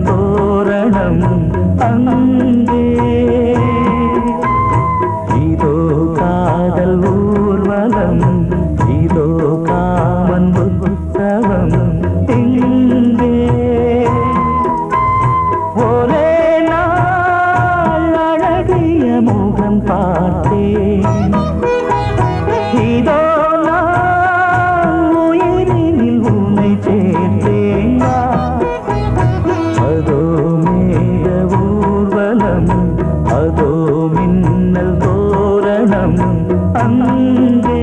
தோரணம் அங்கே இதோ காதல் ஊர்வலம் இதோ காமன் உற்சவம் இங்கே ஒரே நாள் அழகிய முகம் பார்த்தேன் இதோ நான் உயிரினில் உன்னை சேர்த்தேன் அதோ மேக ஊர்வலம் அதோ மின்னல் தோரணம் அங்கே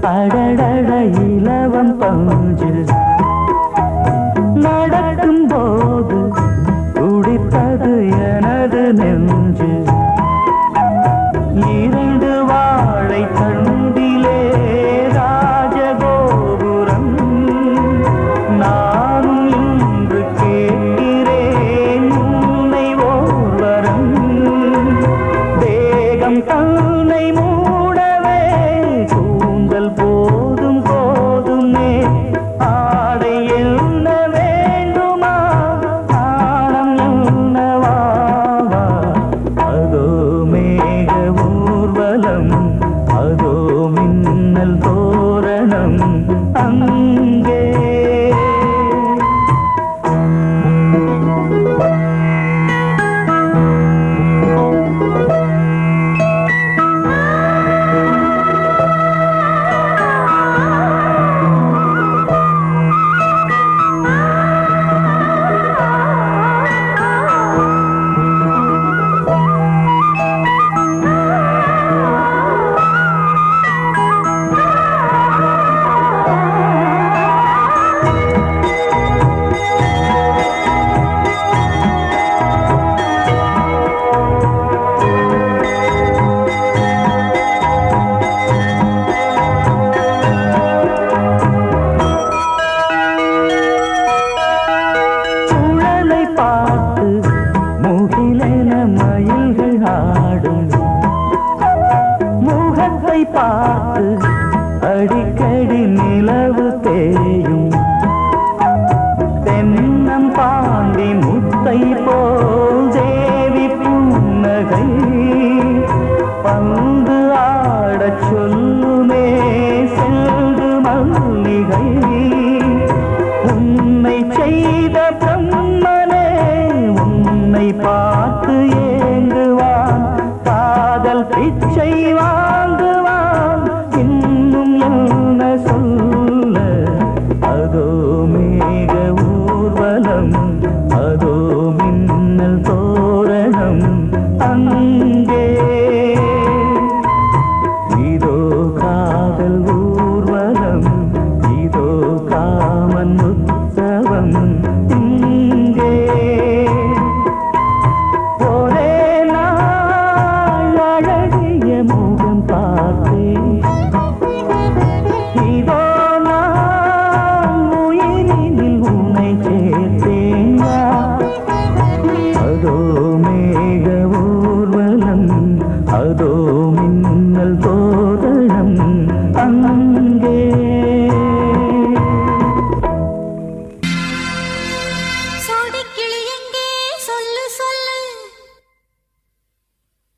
அடடட இலவம் பஞ்சு நடக்கும் போது துடித்தது எனது நெஞ்சு இரண்டு வாழை தண்டிலே ராஜகோபுரம் நானும் இன்று கேட்கிறேன் உன்னை ஓர்வரம் தேகம் தன்னை மூடவே கூந்தல் போதும் போதுமே ஆடை என்ன வேண்டுமா ஆடம் என்னவா அதோ மேக ஊர்வலம் அதோ மின்னல் தோரணம் அங்கே மயில்கள் ஆடும் முகத்தை பார்த்து அடிக்கடி நிலவு தேயும் தென்னம் பாண்டி முத்தை போல் தேவி புன்னகை பந்து ஆடச் சொல்லுமே செல்து மல்லிகை உன்னை செய்த பிரம்மனே உன்னை பார்த்து ஏங்குவான் காதல் பிச்சை வாங்குவான் இன்னும் என்ன சொல்ல அதோ மேக ஊர்வலம் அதோ மின்னல் தோரணம் அங்கே இதோ காதல் ஊர்வலம் இதோ காமன் உற்சவம் இங்கே ஒரே நாள் அழகிய முகம் பார்த்தேன் இதோ நான் உயிரினில் உன்னை சேர்த்தேன் அதோ மேக ஊர்வலம் அதோ மின்னல் தோரணம் அங்கே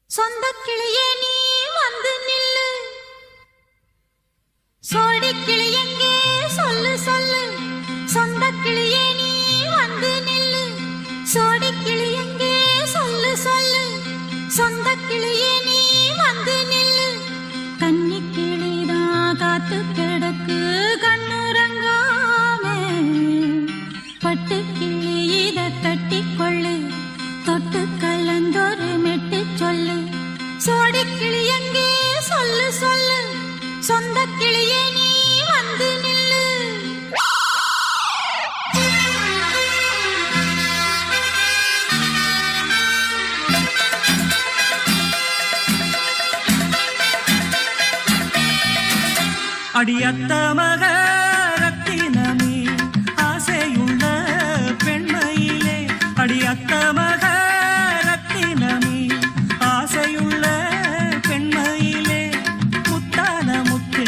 சொந்த கிளியே நீ வந்து நில்லு சோடி கிளியெங்கே சொல்லு சொல்லு சொந்த கிளியே நீ வந்து நில்லு சோடி கிளியெங்கே சொல்லு சொல்லு சொந்த கிளியே நீ வந்து நில்லு கன்னி கிளிதான் காத்து கிடக்கு கண்ணுறங்காமே பட்டு கிளி இத கட்டிக்கொள்ளு தொட்டு கலந்தோர் சொந்த கிளியே நீ வந்து நில்லு. அடியத்த மக ரத்தினமே ஆசையுள்ள பெண்மையிலே, அடியத்த மக ரத்தினமே ஆசையுள்ள பெண்மையிலே, முத்தான முத்தே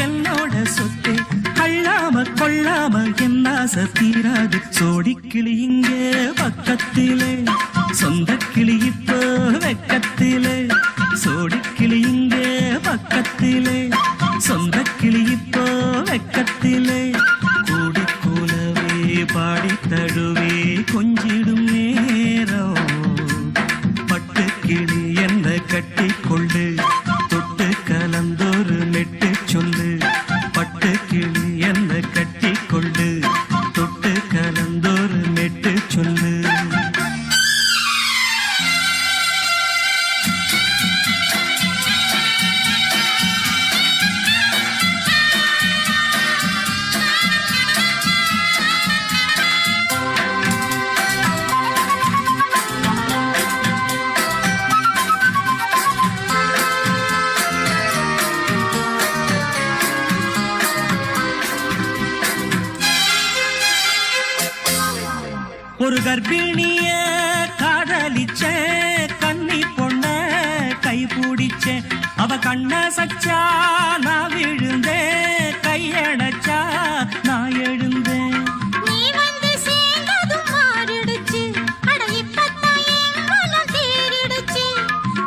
என்னோட சொத்தே, அள்ளாம கொள்ளாம என் ஆசை தீராது. சோடிக்கிளி இங்கே பக்கத்திலே, சொந்த கிளி இப்போ வெக்கத்திலே, சோடிக்கிளி இங்கே பக்கத்திலே, சொந்த கிளி இப்போ வெக்கத்திலே, கூடி கூலவே பாடி தழுவே கொஞ்சிடும் நேரம், பட்டு கிளி என்ன கட்டி கொண்டு தொட்டு கலந்தொரு நெட்டு சொல்லு, பட்டு கிளி என்ன கட்டி கொண்டு தொட்டு கலந்தொரு நெட்டு சொல்லு. ஒரு கர்ப்பிணிய காதலிச்ச கன்னி பொண்ண கை பிடிச்ச, அவ கண்ண சச்சா நான் விழுந்தேன், கையடைச்சா நான் எழுந்தேன். நீ வந்து சேர்ந்ததும் மாறிடுச்சு, அட இப்பத்தான் என் மனம் தேறிடுச்சு.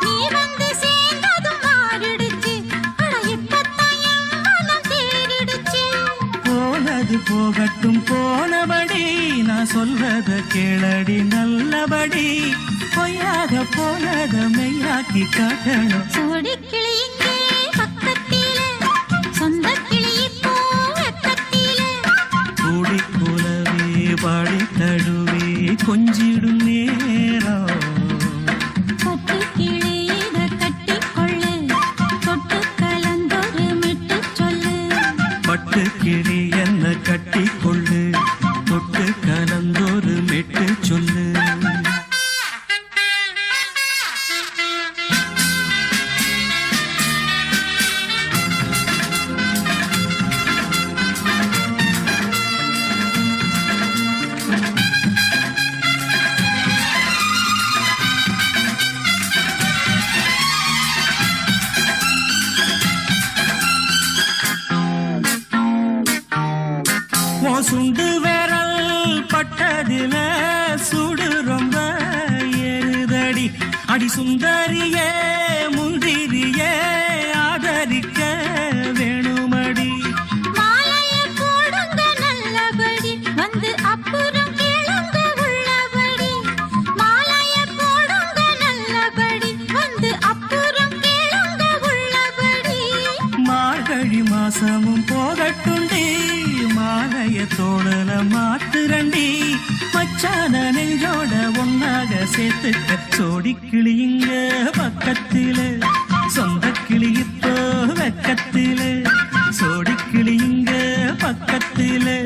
நீ வந்து சேர்ந்ததும் மாறிடுச்சு, அட இப்பத்தான் என் மனம் தேறிடுச்சு. போனது போகட்டும் போனபடி, நான் சொல்றத கேளடி நல்லபடி, பொய்யாக போனத மெய்யாக்கி காட்டணும். சோடிக்கிளி இங்கே பக்கத்திலே, சொந்த கிளி இப்போ வெக்கத்திலே, கூடி கூலவே பாடி தழுவே கொஞ்சிடும் நேரம், பட்டு கிளி இத கட்டிக்கொள்ளு, தொட்டு கலந்தொரு மெட்டு சொல்லு. பட்டு கிளி என்ன கட்டி கொள்ளு, தொட்டு கலந்தொரு மெட்டு சொல்லு. சுண்டு விரல் பட்டதில சுடு ரொம்ப ஏறுதடி, அடி சுந்தரியே முந்திரியே ஆதரிக்க வேணுமடி. மாலைய போடுங்க நல்லபடி, வந்து அப்புறம் கேளுங்க உள்ளபடி. மாலைய போடுங்க நல்லபடி, வந்து அப்புறம் கேளுங்க உள்ளபடி. மார்கழி மாசமும் போகட்டுண்டி, மாலைய தோழல மாத்துரண்டி, மச்சான நெஞ்சோட ஒன்னாக சேர்த்துக்க. சோடிக்கிளி இங்க பக்கத்திலே, சொந்த கிளி இப்போ வெக்கத்திலே, சோடிக்கிளி இங்க பக்கத்திலே,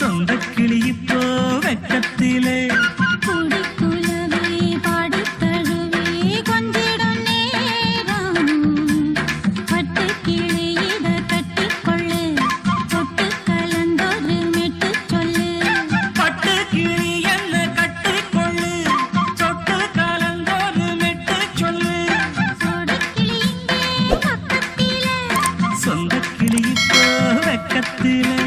சொந்த கிளி இப்போ வெக்கத்திலே, கூடி குலவே பாடி தழுவே கொஞ்சிடும் நேரம், பட்டு கிளி இத கட்டிக்கொள்ளு, தொட்டு கலந்தொரு மெட்டு சொல்லு. பட்டு கிளி என்ன கட்டிக்கொள்ளு, தொட்டு கலந்தொரு மெட்டு சொல்லு. சோடிக்கிளி இங்கே பக்கத்திலே, சொந்த கிளி இப்போ வெக்கத்திலே.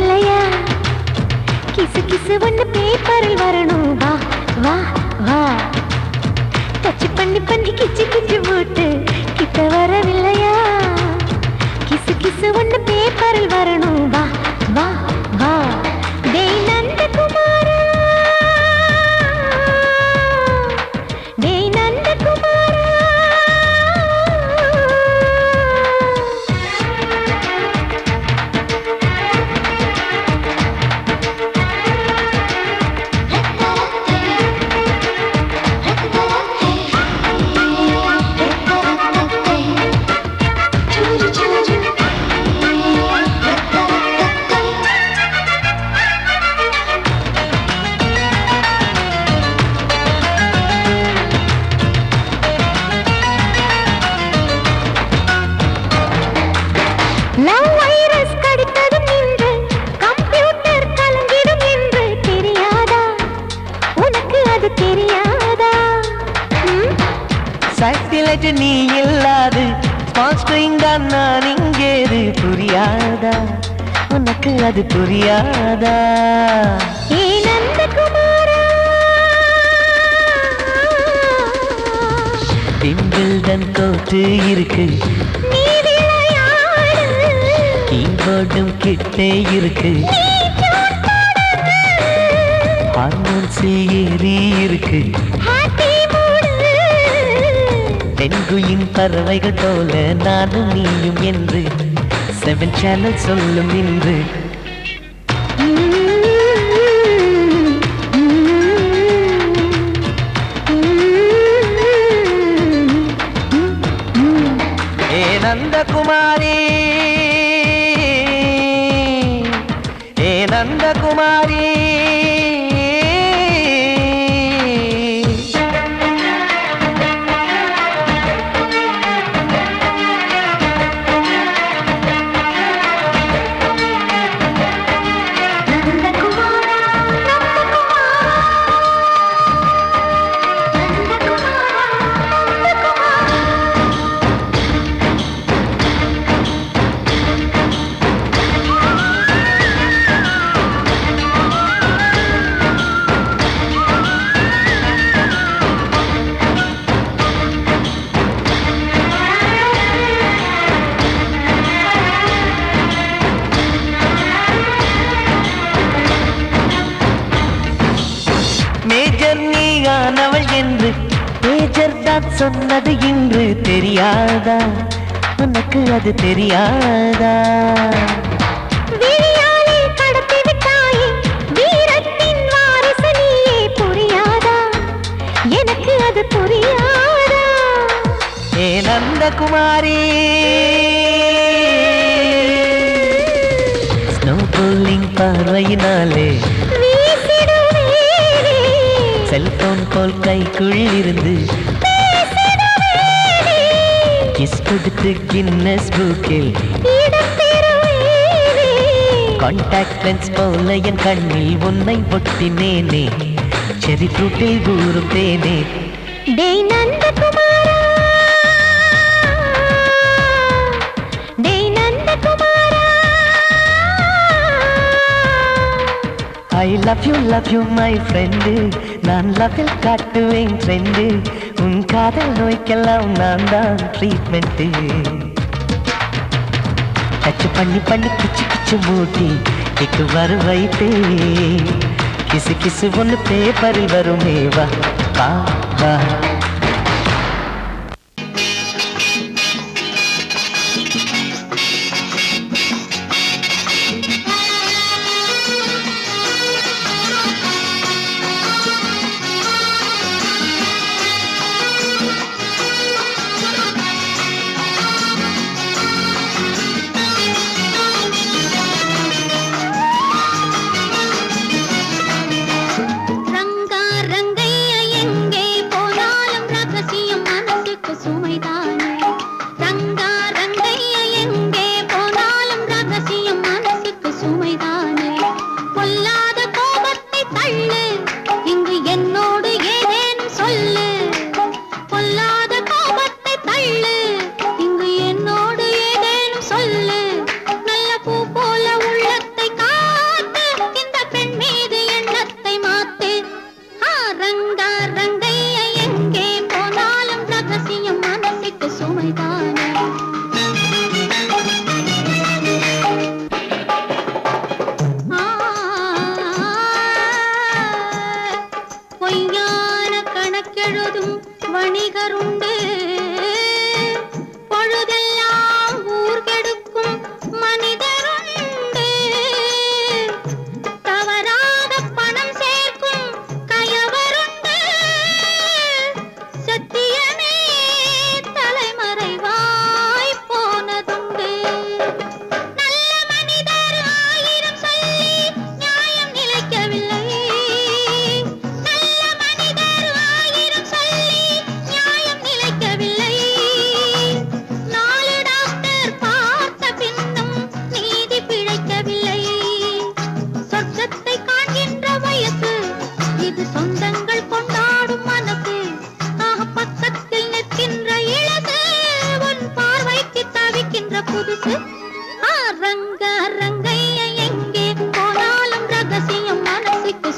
வரவில்லையா கிசு கிசு ஒண்ணு பேப்பரில் வரணும் வா வா வா டச் பண்ணி பண்ணி கிச்சு கிச்சு போட்டு கிட்ட வரவில்லையா கிசு கிசு ஒண்ணு பேப்பரில் வரணும் வா வா வா டேய் நந்தகுமாரா டேய் நந்தகுமாரா லவ் வைரஸ் கடித்ததும் என்று கம்ப்யூட்டர் கலங்கிடும் என்று தெரியாதா உனக்கு அது தெரியாதா சட்டிலைட் நீ இல்லாது ஸ்மால் ஸ்ட்ரிங் தான் நான் இங்கேது புரியாதா உனக்கு அது புரியாதா ஏ நந்தகுமாரா பிம்பிள்டன் கோட்டு இருக்கு நீ விளையாடு கீபோர்டும் கிட்டே இருக்கு ஹார்மோன்ஸில் ஏறி இருக்கு ஹாப்பி மூடு பெண்குயின் பறவைகள் போல நானும் நீயும் என்று 7 சேனல் சொல்லும் இன்று ஏ நந்தகுமாரி ஏ நந்தகுமாரி மேஜர் நீயானவள் என்று மேஜர் தான் சொன்னது இன்று தெரியாதா உனக்கு அது தெரியாதா விழியாலே கடத்தி விட்டாயே வீரத்தின் வாரிசு நீயே புரியாதா எனக்கு அது புரியாதா ஏ நந்தகுமாரி ஸ்னோ போலிங் பார்வையினாலே வீசிடுவேனே செல்போன் போல் கைக்குள் இருந்து பேசிடுவேனே கிஸ் கொடுத்து கின்னஸ் புக்கில் இடம் பெறுவேனே கான்டாக்ட் லென்ஸ் போல என் கண்ணில் உன்னை ஒட்டினேனே செரி ஃப்ரூட்டில் ஊறும் தேனே டேய் நந்தகுமாரா டேய் நந்தகுமாரா I love you my friend நான் லவ்வில் காட்டுவேன் ஃப்ரெண்டு உன் காதல் நோய்க்கெல்லாம் நான் தான் ட்ரீட்மெண்ட்டு டச் பண்ணி பண்ணி கிச்சு கிச்சு மூட்டி இக்கு வர வைத்தே கிசு கிசு ஒன்று பேப்பரில் வருமே வா வா வா ரங்கா ரங்கையா எங்கே போனாலும்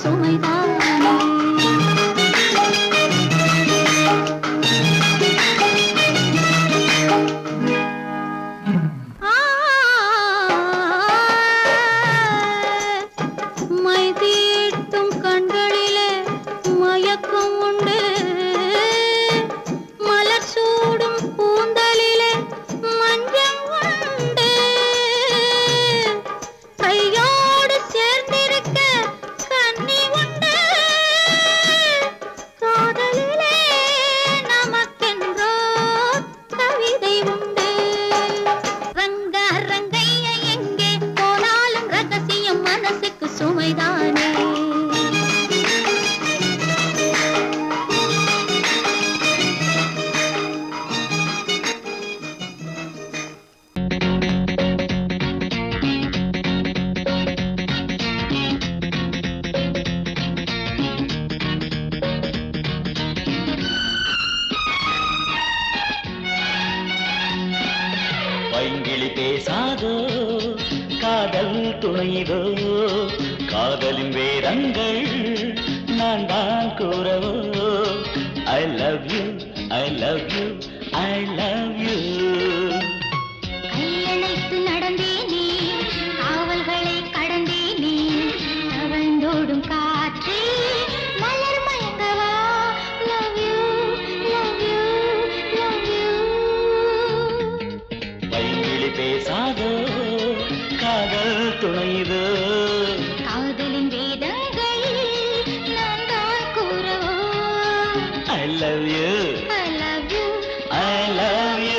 சுமைதானே. மை தீட்டும் கண்களிலே மயக்கம் உண்டு, மலர் சூடும் கூந்தலிலே மஞ்சம் உண்டு, கையோடு சேர்ந்திருக்க கண்ணி உண்டு, காதலிலே நமக்கென்றோ கவிதை உண்டு. ரங்க ரங்கைய எங்கே போனாலும் ரகசியம் மனசுக்கு சுமைதானே. பைங்கிளி பேசாதோ காதல் துணைதோ, காதலின் வேரங்கள் நான் தான் கூறவோ. I love you, I love you, I love you. கையணைத்து நடந்தேனே, காவல்களை கடந்தேனே, தவழ்ந்தோடும் காற்றே மலர் மயங்கவா. Love you, love you, love you. பைங்கிளி பேசாதோ காதல் துணைதோ, காதலின் வேதங்கள் நான் தான் கூறவோ. I love you, I love you. I love you.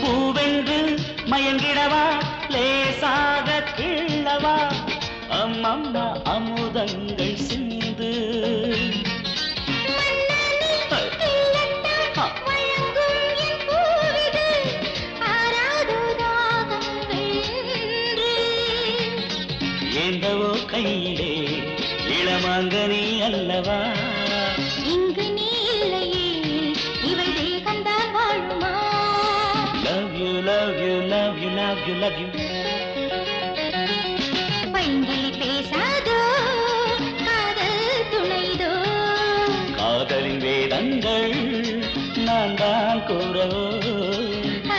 பூவென்று மயங்கிடவா, லேசாக கிள்ளவா, அம்மம்மா அமுதங்கள் சிந்து. வழங்கும் என் பூவிது ஆராது தாகங்கள் என்று. ஏந்தவோ கையிலே இளமாங்கனி அல்லவா, இங்கு நீ இல்லையே இவள் தேகந்தான் வாழுமா. Love you, love you, love you, love you, love you. பைங்கிளி பேசாதோ காதல் துணைதோ, காதலின் வேதங்கள் நான் தான் கூறவோ.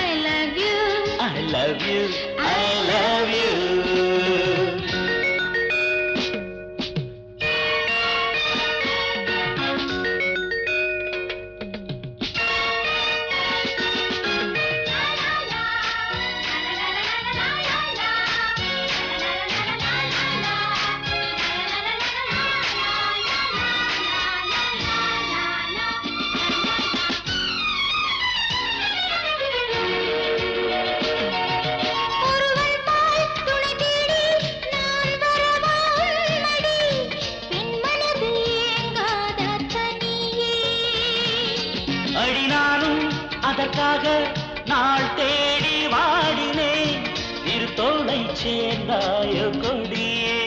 I love you. I love you, I love you. ஒருவள் போல் துணை தேடி நான் வரவா உன்மடி, பெண் மனது ஏங்காத தனியே. அடி நானும் அதற்காக நாள் தேடி வாடினேன், இரு தோளை சேர்ந்தாய கொடியே.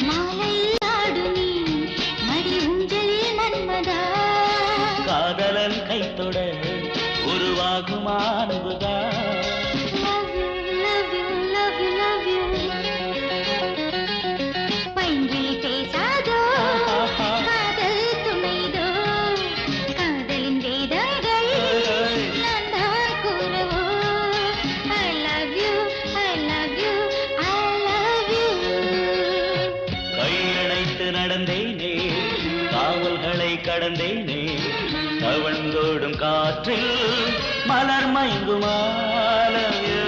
மாலையில் ஆடு நீ மடி ஊஞ்சலில் மன்மதா. காதலன் கைத்தொட உருவாகும் அன்புதா. Love you, love you, love you, love you. பைங்கிளி பேசாதோ காதல் துணைதோ, காதலின் வேதங்கள் நான் தான் கூறவோ. I love you, I love you, I love you. கையணைத்து நடந்தேனே, காவல்களை கடந்தேனே, தவழ்ந்தோடும் காற்றில் மலர் மயங்குமா. Love you,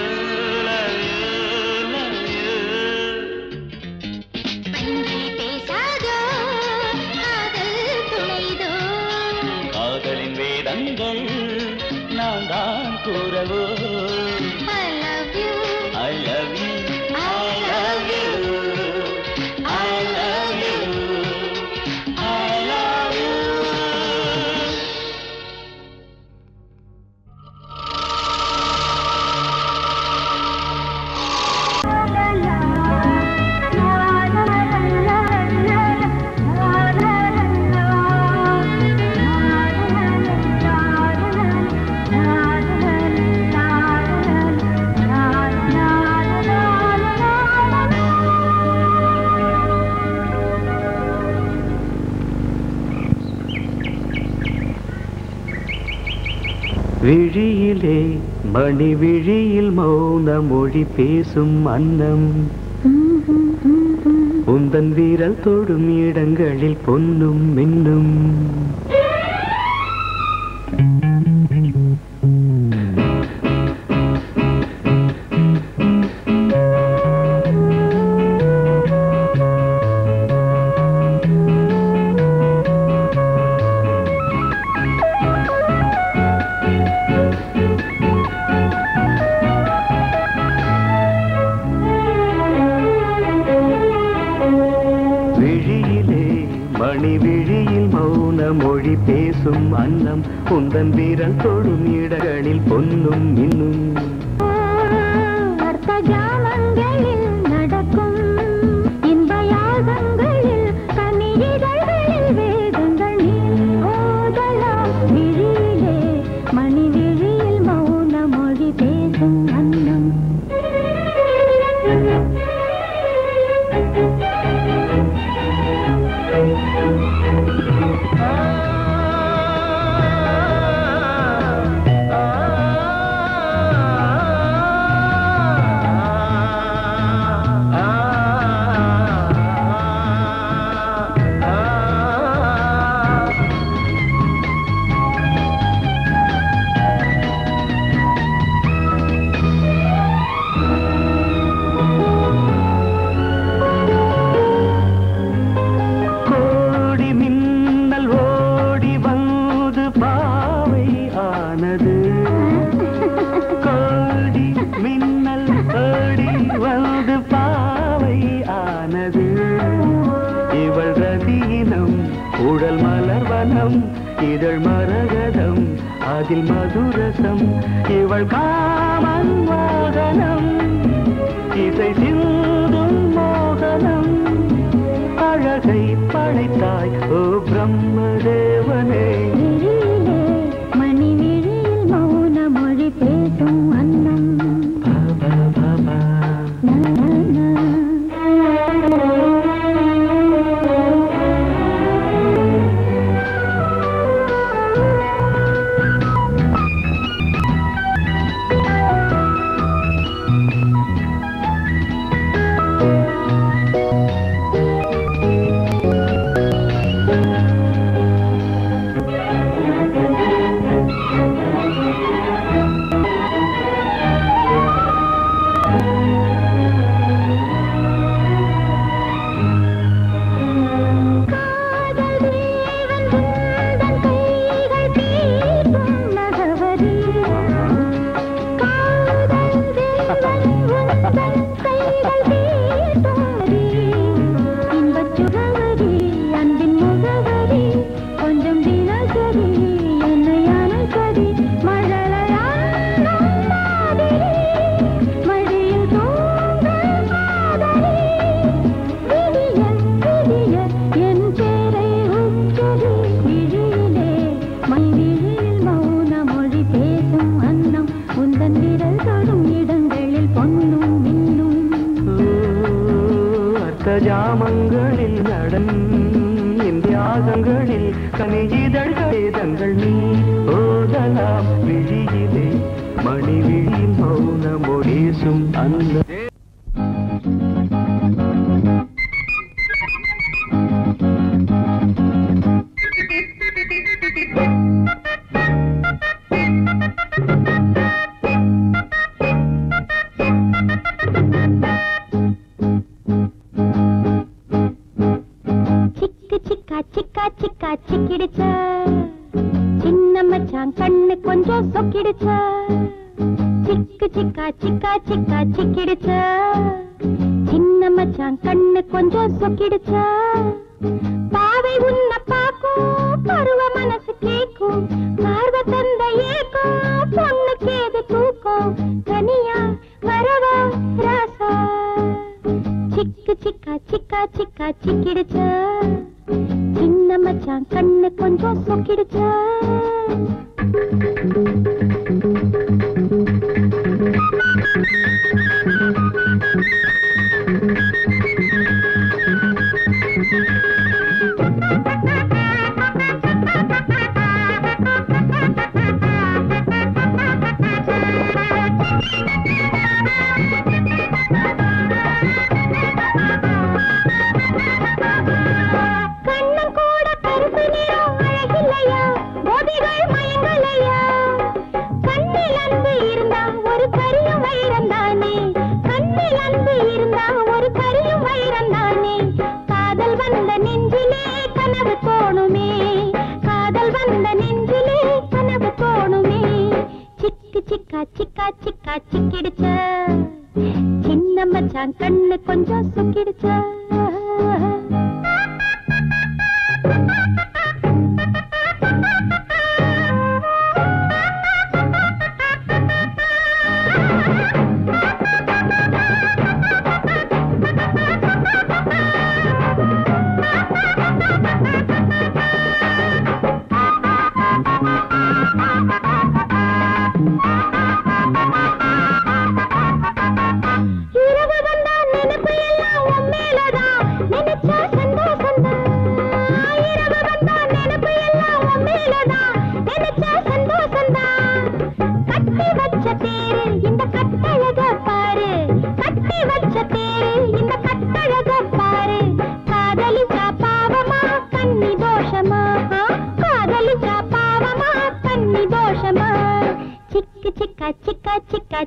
love you, love you. பைங்கிளி பேசாதோ காதல் துணைதோ, காதலின் வேதங்கள் நான் தான் கூறவோ. I love you. I love you, I love you, I விழியிலே மணி விழியில் மௌன மொழி பேசும் அன்னம் உந்தன் வீரல் தொடும் இடங்களில் பொன்னும் மின்னும் மணி விழியில் மௌன மொழி பேசும் அன்னம் உந்தன் வீரல் தொடும் இடங்களில் பொன்னும் இன்னும் அர்த்த ஜாமங்களில் நடக்கும் இன்ப யாகங்களில் கனியிதழ்களில் வேதங்கள் நீ ஓதலாம் விழியிலே மணி விழியில் மௌன மொழி பேசும் அன்னம் உடல் மலர்வனம் இதழ் மரகதம் அதில் மதுரசம் இவள் காமன் வாகனம் இசை சிந்தும் மோகனம் அழகை படைத்தாய் ஓ பிரம்மதேவனே மணி விழியில் மௌன மொழி பேசும் அன்னம் ஜாமங்களில் நடன் இந்தியாகங்களில் கனியிதழ்கள் நீ ஓதலாம் விழியிலே மணி விழியில் மௌன மொழிசும் அந்த சிக்கா சிக்கிடுச்ச சின்ன மச்சான் கண்ணு கொஞ்சம் சொக்கிடுச்ச சிக்கு சிக்கா சிக்கா சிக்கா சிக்கிடுச்ச சின்ன மச்சான் கண்ணு கொஞ்சம் சொக்கிடுச்ச பாவை உன்ன பாக்கும் பருவ மனசு கேக்கும் பார்வ தந்த ஏக்கும் பொண்ணுக்கு ஏது தூக்கம் தனியா வரவா ராசா சிக்கு சிக்கா சிக்கா சிக்கா சிக்கிடுச்ச சின்ன மச்சான் கண்ணு கொஞ்சம் சொக்கிடுச்சா மச்சான் கண்ணு கொஞ்சம் சொக்கிடுச்சா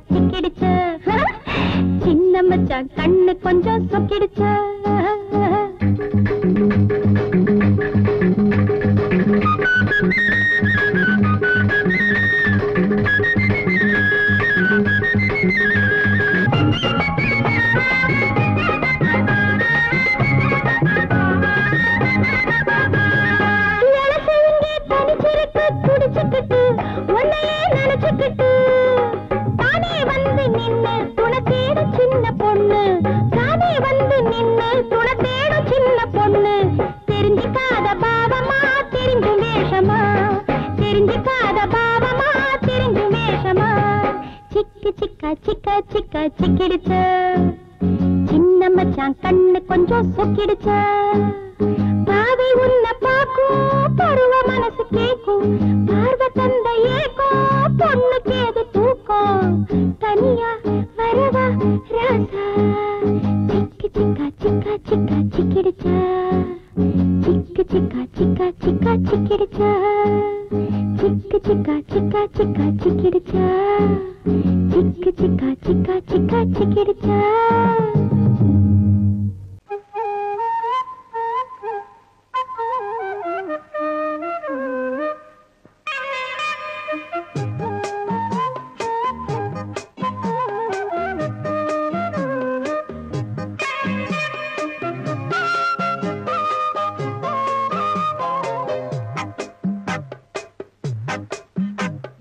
சிக்கிடுச்சு சின்ன மச்சான் கண்ணு கொஞ்சம் சொக்கிடுச்சு சிக்கிடுச்சு சின்ன மச்சான் கண்ணு கொஞ்சம் சொக்கிடுச்சு பாவை உன்னை பாக்கும் பருவ மனசு கேக்கும் பார்வ தந்த ஏக்கும் பொண்ணுக்கு எது தூக்கம் தனியா வரவா ராசா சிக்கா சிக்கா சிக்கா சிக்கிடுச்சு சிக்கிடுச்சு சிக்கிடுச்சு சிக்கிடுச்சா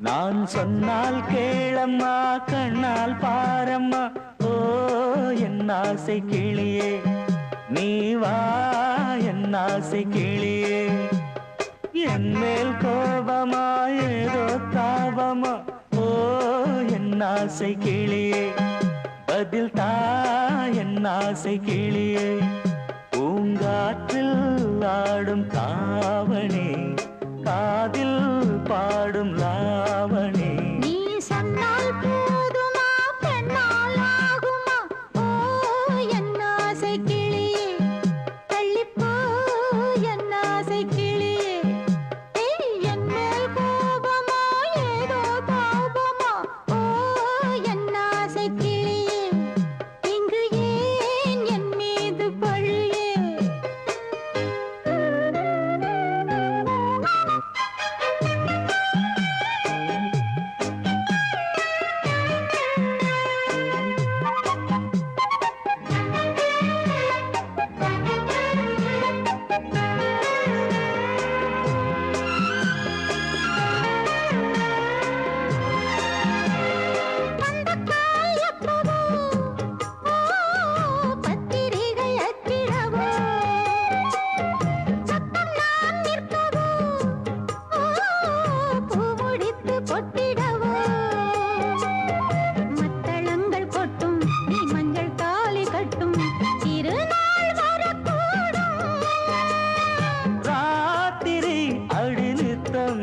நான் சொன்னால் கேளம்மா கண்ணால் பாரம்மா ஓ என் ஆசை கிளியே நீ வா என் ஆசை கிளியே என் மேல் கோபமா ஏதோ தாபமா ஓ என் ஆசை கிளியே பதில் தா என் ஆசை கிளியே பூங்காற்றில் ஆடும் தாவணி காதில் பாடும் லாவணி நீ சொன்னால் போதுமா பெண்ணால் ஆகுமா ஓ என் ஆசை கிளியே தள்ளிப்போ என் ஆசை கிளியே என் மேல் கோபமா ஏதோ தாபமா ஓ என் ஆசை கிளியே இங்கு ஏன் என் மீது பழியே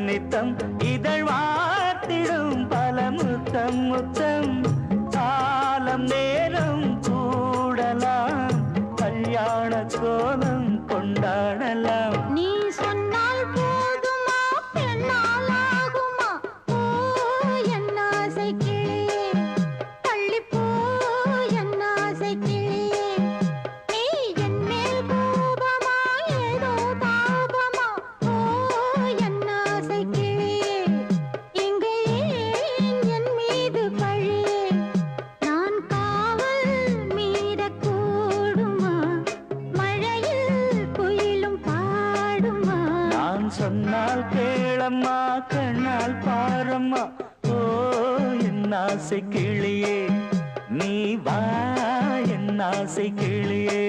நித்தம் இதழ் வார்த்திடும் பல முத்தம் முத்தம் காலம் நேரம் கூடலாம் கல்யாண கோலம் கொண்டாடலாம் நீ சொன்னால் போதுமா பெண்ணால் ஆகுமா ஓ என் ஆசை கிளியே தள்ளிப்போ என் ஆசை கிளியே நீ என் மேல் கோபமா ஏதோ தாபமா ஓ என் ஆசை கிளியே இங்கு ஏன் என் மீது பழியே நான் காவல் மீற கேளம்மா கண்ணால் பாரம்மா ஓ என் ஆசை கிளியே நீ வா என் ஆசை கிளியே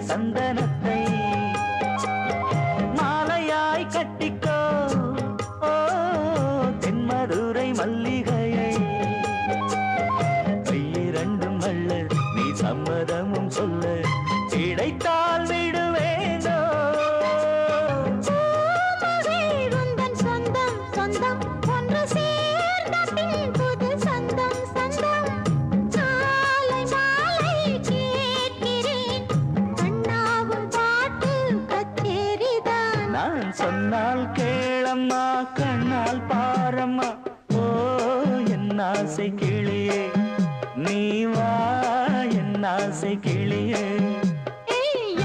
சந்தனத்தை மாலையாய் கட்டிக்கோ ஓ தென்மதுரை மல்லிகையை கையிரண்டும் அள்ள நீ சம்மதமும் சொல்ல கிடைத்தால் விடுவேனோ சொந்தம் சொந்தம் ஒன்று சேர்ந்த பின் புது சொந்தம் சொந்தம் மாலை மாலை கேட்கிறேன் கண்ணாவும் பாட்டு கச்சேரிதான் நான் சொன்னால் கேளம்மா கண்ணால் பாரம்மா ஓ என் ஆசை கிளியே நீ வா என் ஆசை கிளியே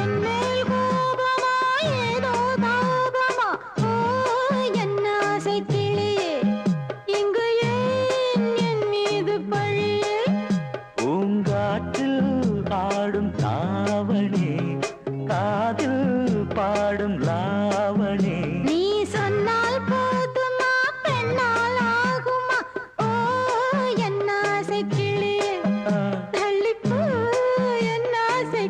என் மேல் கோபமா ஏதோ தாபமா ஓ என் ஆசை கிளியே இங்கு ஏன் என் மீது பழியே பூங்காற்றில் ஆடும் தாவணி காதில் பாடும் லாவணி நீ சொன்னால் போதுமா பெண்ணால் ஆகுமா ஓ என் ஆசை கிளியே தள்ளிப்போ என் ஆசை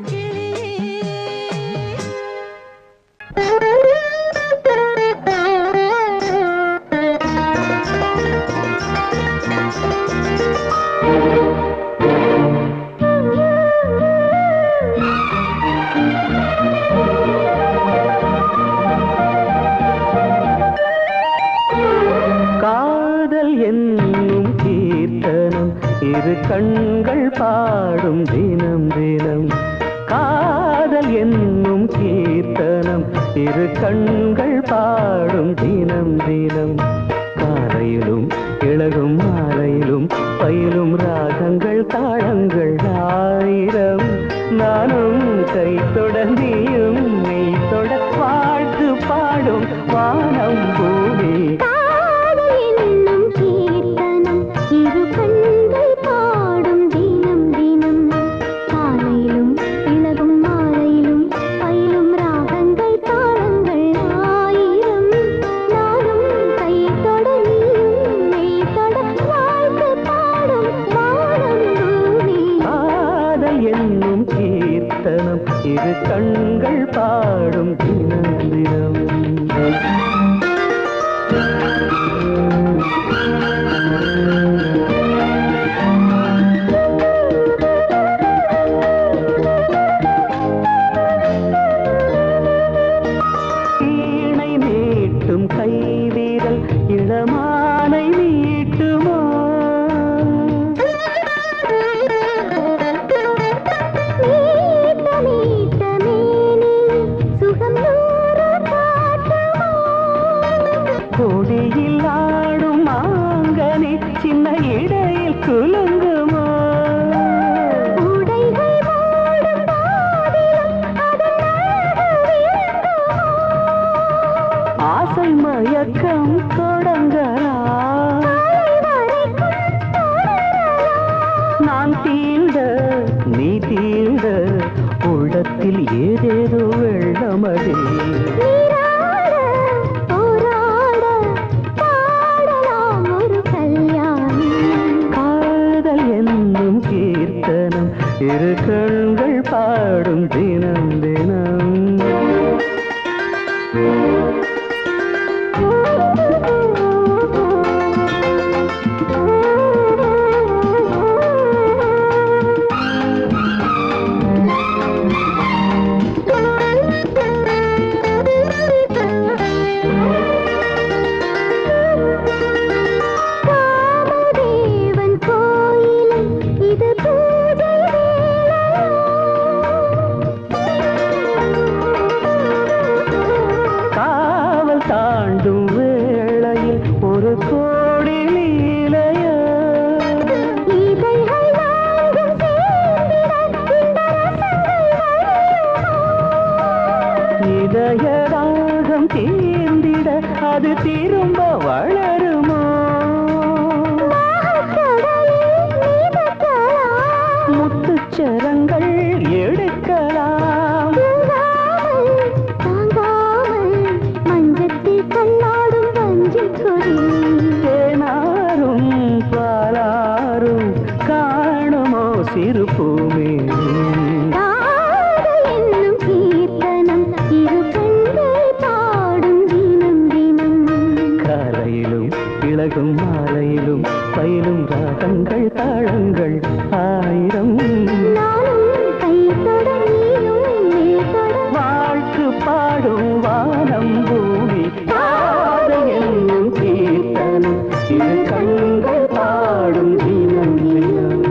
காதல் என்னும் கீர்த்தனம் இரு கண்கள் பாடும் தினம் தினம் காதல் என்னும் கீர்த்தனம் இரு கண்கள் பாடும் தினம் தினம் காலையிலும் இளகும் மாலையிலும் பயிலும் ராகங்கள் தாளங்கள் ஆயிரம் நானும் கை தொடர்ந்தியும் மெய் தொட வாழ்த்து பாடும் வானம் பூமி என்னும் கீர்த்தனம் இரு கண்கள் பாடும் தினம் தினம் காலையிலும் இளகும் மாலையிலும் பயிலும் ராகங்கள் தாளங்கள் ஆயிரம் நானும் கை தொட நீயும் மெய் தொட வாழ்த்து பாடும் வானம் பூமி காதல் என்னும் கீர்த்தனம் இரு கண்கள் பாடும் தினம் தினம் வீணை மீட்டும் கைவிரல் இளமானை மீட்டுமோ மீட்ட மீட்ட மேனி சுகம் நூறு காட்டுமோ கொடியில் ஆடும் மாங்கனி சின்ன இடையில் குலுங்குமோ உடைகள் மூடும் பாதிலும் அதன் அழகு விளங்குமோ ஆசை மயக்கம் தொடங்கலாம் வரைக்கும் தொடரலாம் நான் தீண்ட நீ தீண்ட உள்ளத்தில் ஏதேதோ வெள்ளமடி நீராட போராட பாடலாம் ஒரு கல்யாணம் காதல் என்னும் கீர்த்தனம் இரு கண்கள் பாடும் தினம் தினம் காமதேவன் கோயிலில் இது பூஜை வேளையோ ராகங்கள் தாளங்கள் ஆயிரம் வாழ்த்து பாடும் வானம் பூமி பாதை என்னும் கீர்த்தனம் இரு கண்கள் பாடும் தினம் தினம்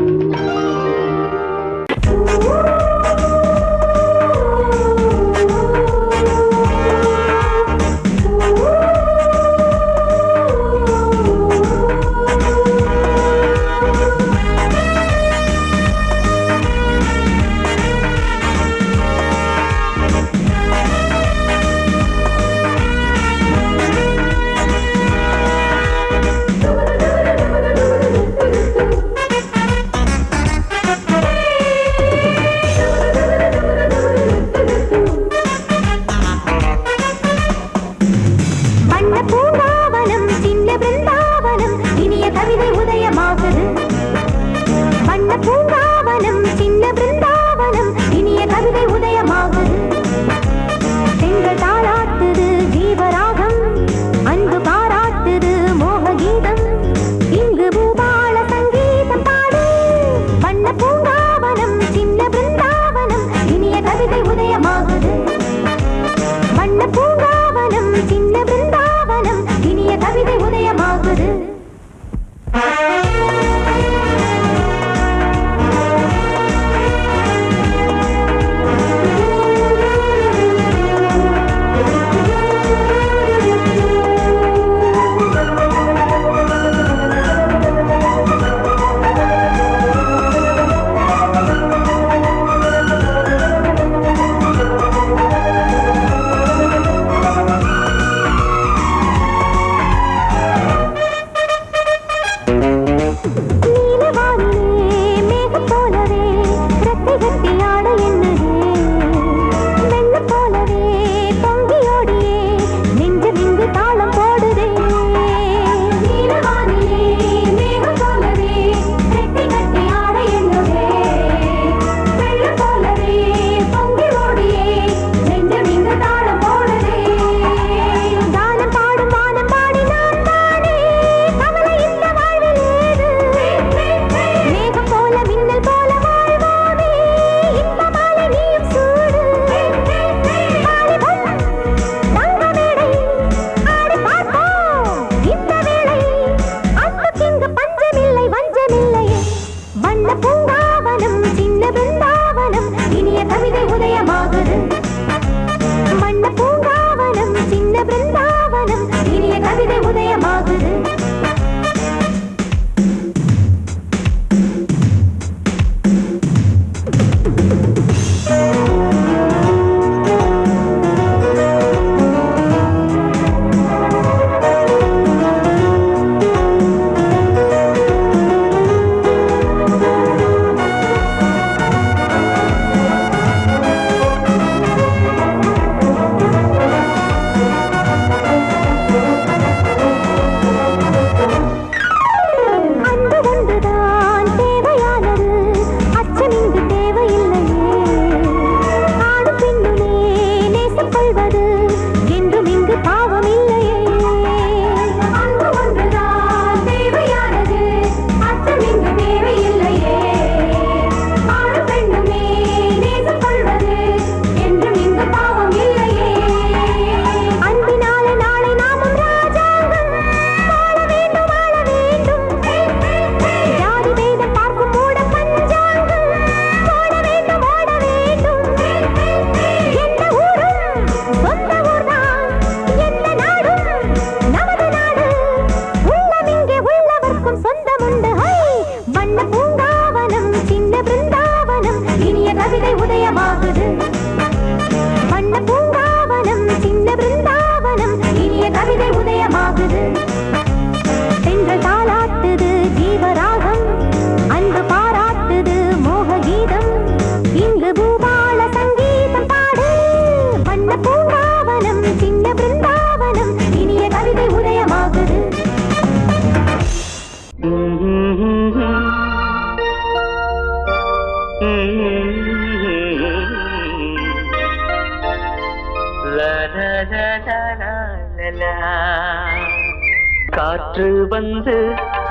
காற்று வந்து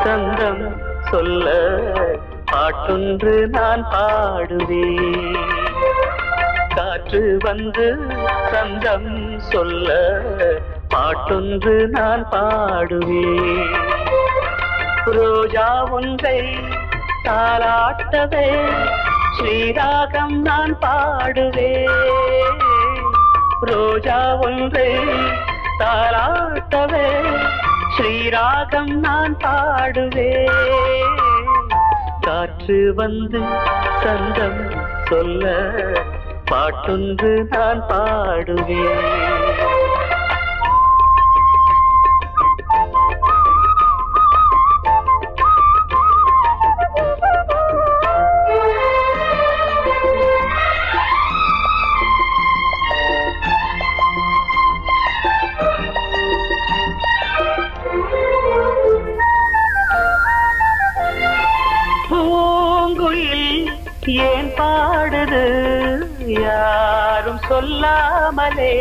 சந்தம் சொல்ல பாட்டொன்று நான் பாடுவேன். காற்று வந்து சந்தம் சொல்ல பாட்டொன்று நான் பாடுவேன். ரோஜா ஒன்றை தாலாட்டவே ஸ்ரீராகம் நான் பாடுவேன். ரோஜா ஒன்றை தாலாட்டவே ஸ்ரீராகம் நான் பாடுவேன். காற்று வந்து சந்தம் சொல்ல பாட்டொன்று நான் பாடுவேன். பூங்குயில் ஏன் பாடுது யாரும் சொல்லாமலே?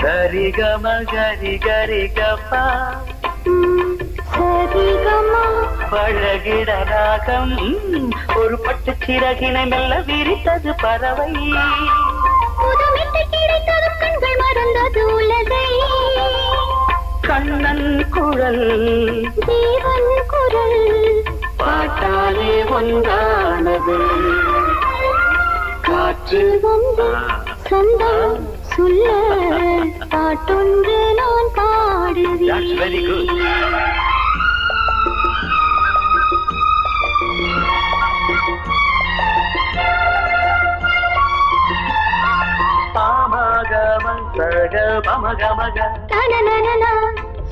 சரிகம கரி கரி கப்பா பழகிட ராகம் ஒரு பட்டு சிறகினை மெல்ல விரித்தது பறவை. கண்கள் மறந்தது உலகை. கண்ணன் குரல் தேவன் குரல் பாட்டாலே ஒன்றானது. காற்று வந்து சொந்தம் சொல்ல பாட்டொன்று நான் That's very good. பாடுவேன். பாமகம சக பமகமக தனனனனா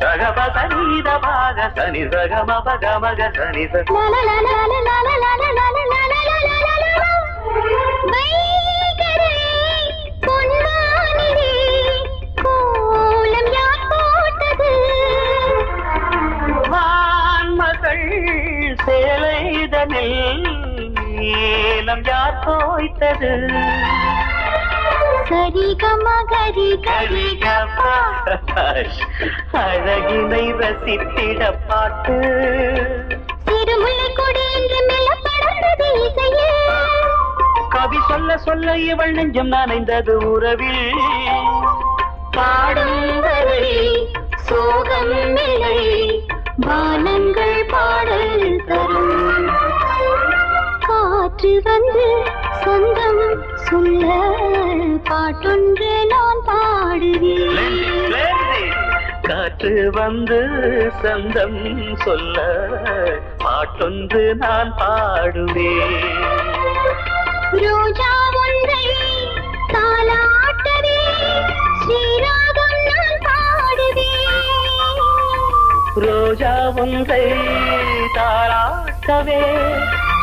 சகப சனித பாக சனி சகம பகமக சனி ச வான்மகள் சேலைதனில் நீலம் யார் தோய்த்தது? சரிகம கரி கரி கரிகப்பா அழகினை ரசித்திட பாட்டு. திருமுல்லை கொடி என்று மெல்ல படர்ந்தது இசையே. கவி சொல்ல சொல்ல இவள் நெஞ்சம் நனைந்தது உறவில். பாடும் வரை சோகம் இல்லை வானங்கள் பாடல் தரும். காற்று வந்து சொந்தம் சொல்ல பாட்டொன்று நான் பாடுவேன். காற்று வந்து சந்தம் சொல்ல பாட்டொன்று நான் பாடுவேன். ரோஜா ஒன்றை தாலாட்டவே ஸ்ரீராகம் நான் பாடுவேன். ரோஜா ஒன்றை தாராட்டவே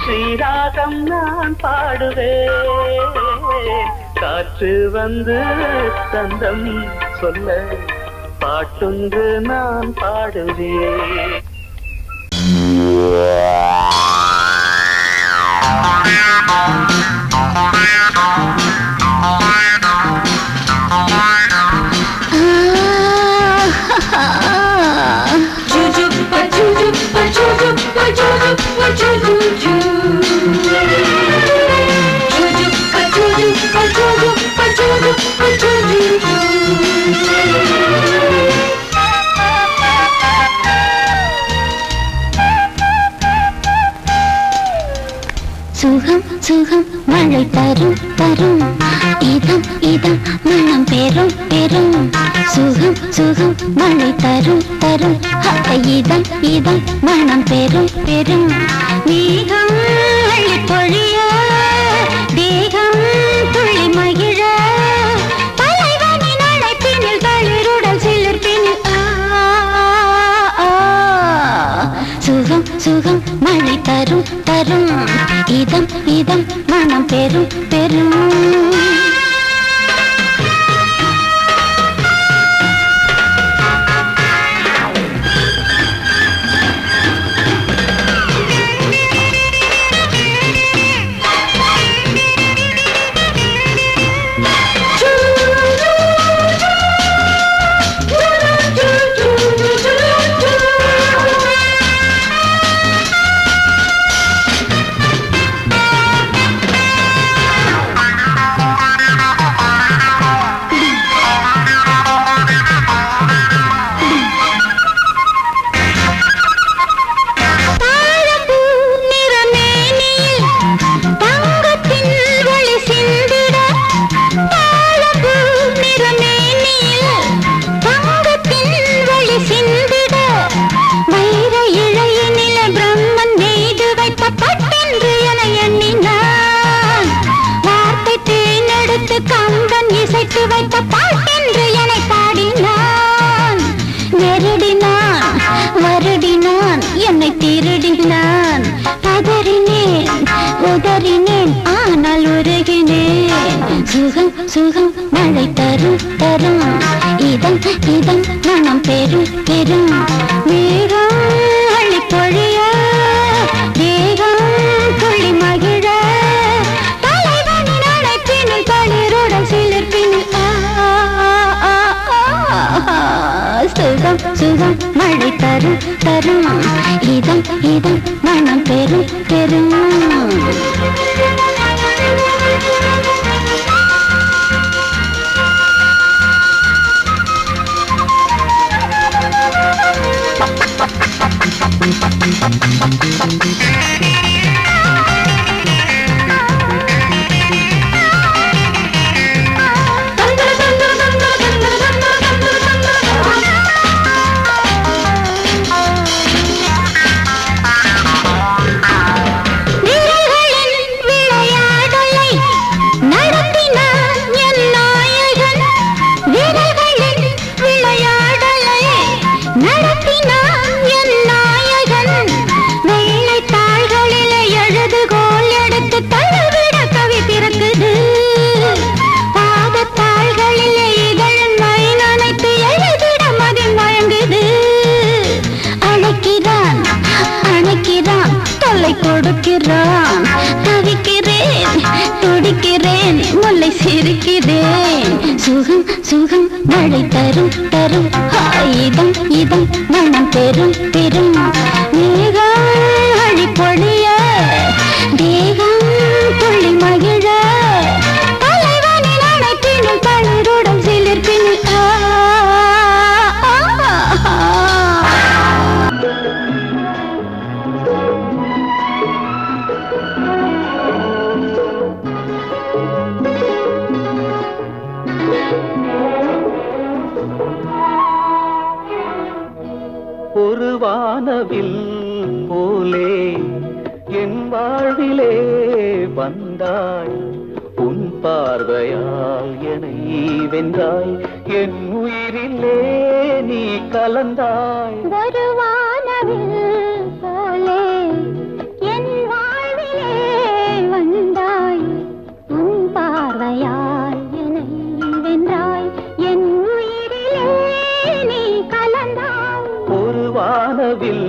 ஸ்ரீராகம் நான் பாடுவேன். காற்று வந்து சந்தம் சொல்ல பாட்டொன்று நான் பாடுவேன். சுகம் சுகம் மழை தரும் தரும் இதம் இதம் மனம் பெரும் பெரும். சுகம் சுகம் மழை தரும் தரும் இதம் இதம் மனம் பெரும் பெரும். மேகம் அள்ளி பொழிய தேகம் துள்ளி மகிழ தலைவனின் அழைப்பினில் தளிருடல் சிலிர்ப்பினில் சுகம் சுகம் மழை தரும் தரும் இதம் இதம் மனம் பெரும் பெரும். போட்டு வைத்த பாட்டென்று என்னை பாடினான். நெருடினான், வருடினான், என்னை திருடினான். பதறினேன், உதறினேன், ஆனால் உருகினேன். சுகம் சுகம் மழை தரும் தரும், இதம் இதம் மனம் பெரும் பெரும். மேகம் அள்ளி பொழிய, தேகம் துள்ளி மகிழ, தலைவனின் அழைப்பினில் தளிருடன் சிலிர்ப்பினில் சுகம் சுகம் மழை தரும் தரும், இதம் இதம் மனம் பெரும் பெரும். கொடுக்கிறான், தவிக்கிறேன், துடிக்கிறேன், முல்லை சிரிக்கிறேன். சுகம் சுகம் மழை தரும் தரும், இதம் இதம் மனம் பெரும் பெரும். மேகம் அழி பொழிய, தேகம் துள்ளி மகிழ, தலைவனின் அழைப்பினில் தளிருடன் சிலிர்ப்பினில் ஒரு வானவில் போலே என் வாழ்விலே வந்தாய். உன் பார்வையால் என்னை வென்றாய், என் உயிரிலே நீ கலந்தாய். ஒரு வானவில் போலே என் வாழ்விலே வந்தாய், உன் பார்வையால் என்னை வென்றாய், என் உயிரிலே நீ கலந்தாய். ஒரு வானவில்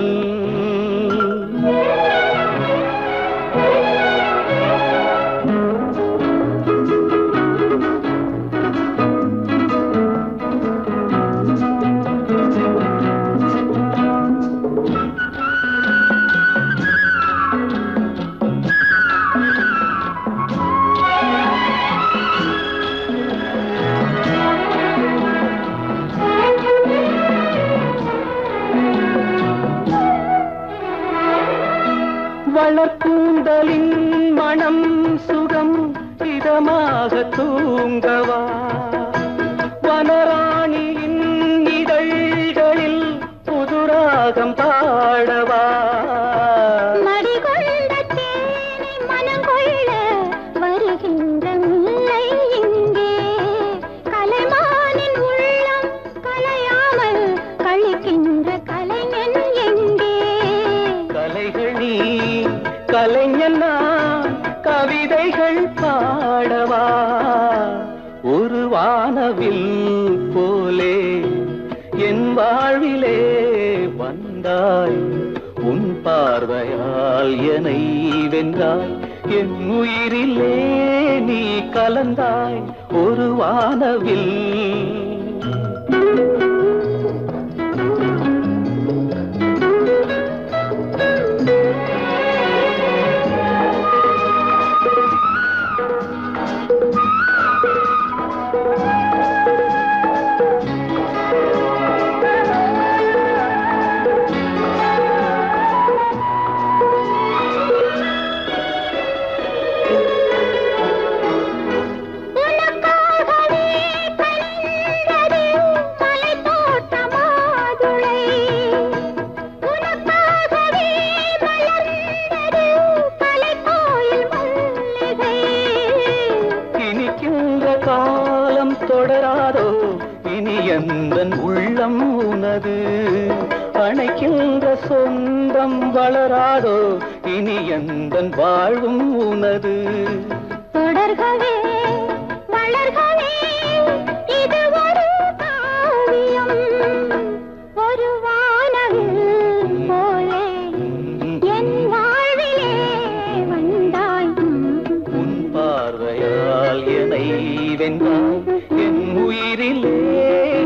வளர்க்கூந்தலின் மனம் சுகம் இதமாக தூங்கவா, வனராணியின் இதழ்களில் புதுராகம் பாடவா. மடிகொண்ட தேனை மனங்கொள்ள வருகின்ற முல்லை இங்கே, கலைமானின் உள்ளம் கலையாமல் கழிக்கின்ற கலைஞன் எங்கே. கலைகள் நீ கலைஞன் நான், கவிதைகள் பாடவா. ஒரு வானவில் போலே என் வாழ்விலே வந்தாய், உன் பார்வையால் என்னை வென்றாய், என் உயிரிலே நீ கலந்தாய். ஒரு வானவில் உனக்காகவே கனிந்தது மலை தொடராதோ இனி எந்தன் உள்ளம் உனது அணைக்கின்ற சொந்தம் வளராதோ இனி எந்தன் வாழ்வும் உனது தொடர்கவே வளர்கவே இது ஒரு காவியம் ஒரு வானவில் போலே என் வாழ்விலே வந்தாய் உன் பார்வையால் என்னை வென்றாய் என் உயிரிலே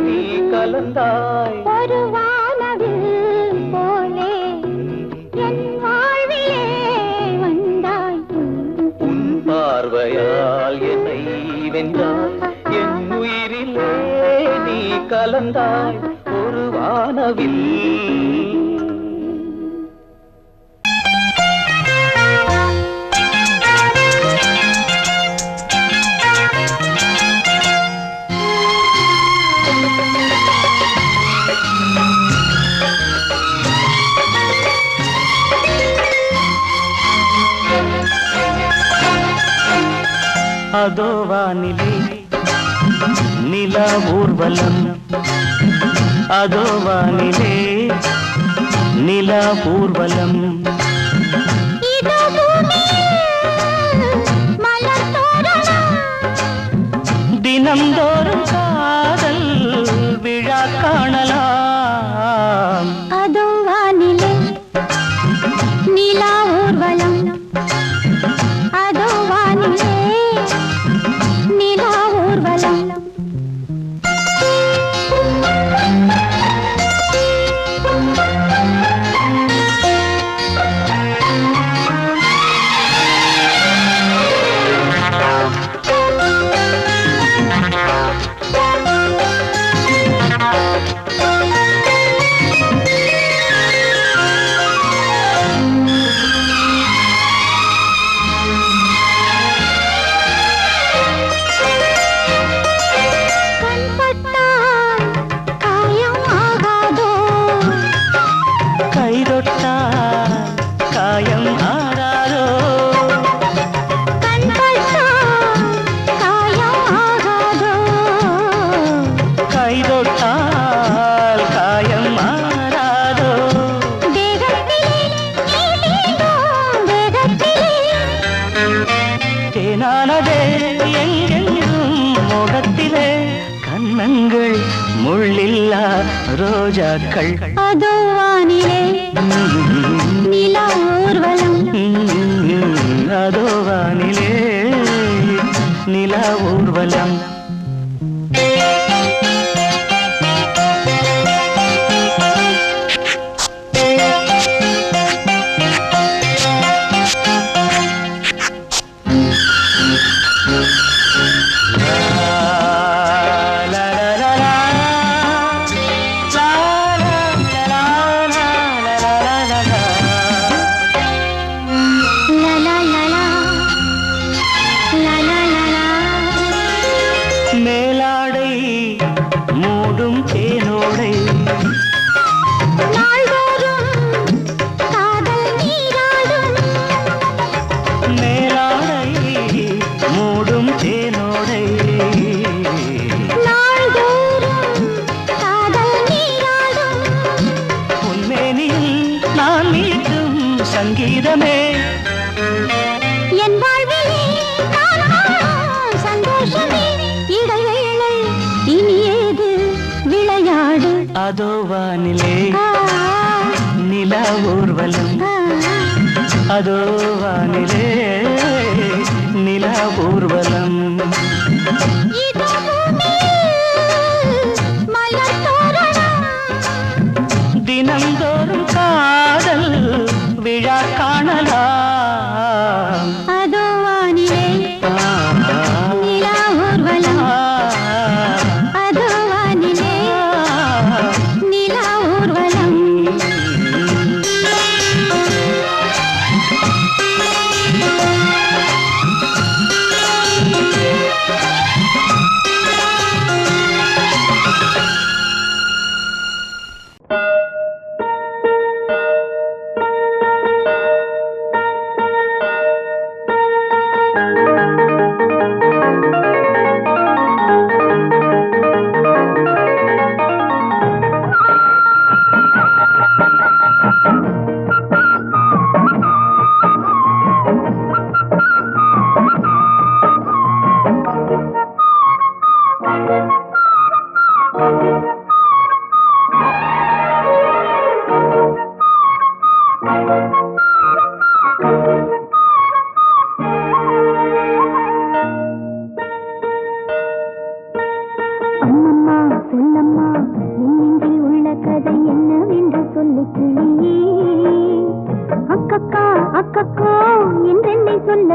நீ கலந்தாய் ஒரு வானவில் போலே என் வாழ்விலே வந்தாய் உன் பார்வையால் என்னை வென்றாய் என் உயிரிலே நீ கலந்தாய் ஒரு வானவில் அதோ வானிலே நிலா ஊர்வலம் அதோ வானிலே நிலா ஊர்வலம் இதோ பூமியில் மலர் தோரணம் தினம்தோறும் காதல் விழா காணலாம் அதோ வானிலே நிலா ஊர்வலம் அதோ வானிலே நிலா ஊர்வலம் கண்பட்டால் காயம் ஆகாதோ கைதொட்டால் காயம் ஆறாதோ கண்பட்டால் காயம் ஆகாதோ கைதொட்டால் காயம் ஆறாதோ தேகத்திலே நீதேகம் வேகத்திலே தேனானதே எங்கெங்கும் முகத்திலே கண்ணங்கள் முள்ளில்லா ரோஜாக்கள் அதோ வானிலே நிலா ஊர்வலம் அதோ வானிலே நிலா ஊர்வலம் லா லா லா லா லா லா லா லா மேலாடை மூடும் தேனோடை நாள்தோறும் காதல் நீராடும் மேலாடை மூடும் தேனோடை நாள்தோறும் காதல் நீராடும் உன்மேனில் நான் மீட்டும் சங்கீதமே என் வாழ்விலே நான் காணும் சந்தோஷமே இடைவேளை இனி ஏது விளையாடு அதோ வானிலே ஆ, நிலா ஊர்வலம் ஆ, அதோ வானிலே நிலா ஊர்வலம் இதோ பூமியில் மலர் தோரணம் தினம்தோறும் காதல் விழா காணலாம் அதோ வானிலே நிலா ஊர்வலம் அதோ வானிலே நிலா ஊர்வலம் ஆ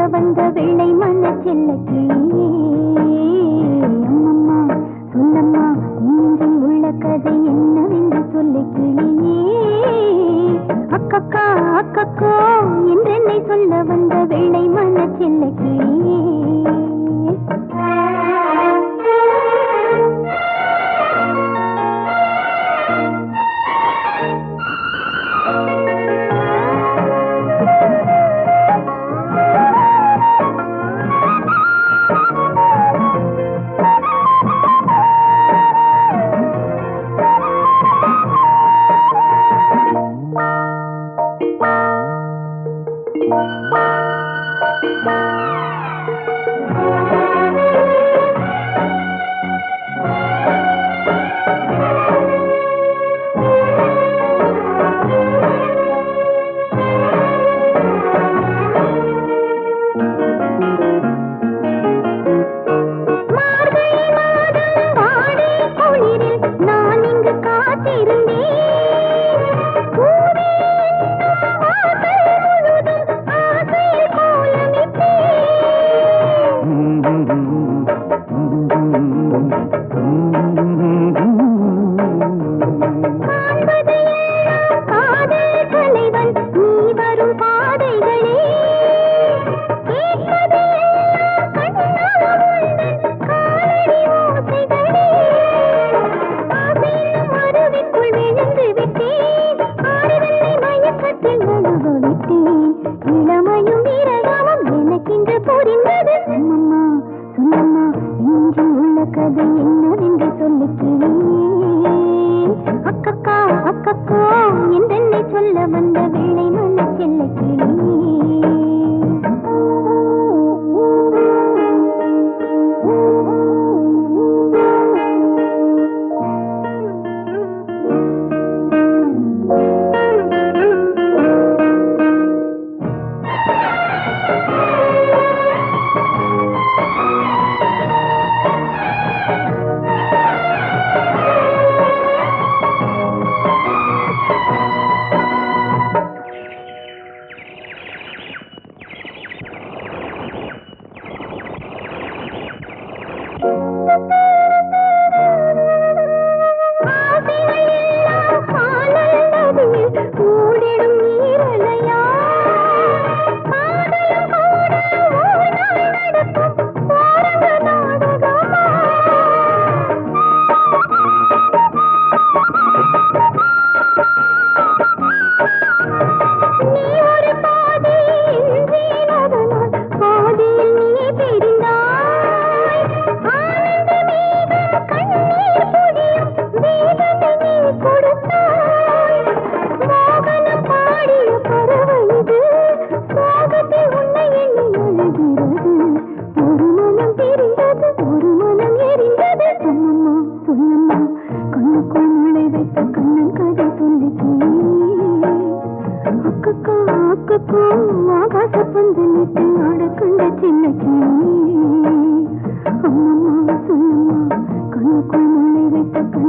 வந்த வெள்ளை மன செல்ல கிளியே அம்மம்மா சொல்லம்மா இன்னெஞ்சில் உள்ள கதை என்னவென்று சொல்லு கிளியே அக்கக்கா அக்கக்கோ என்றென்னை சொல்ல வந்த வெள்ளை மன செல்ல கிளியே கண்ணுக்குள் முளை வைத்த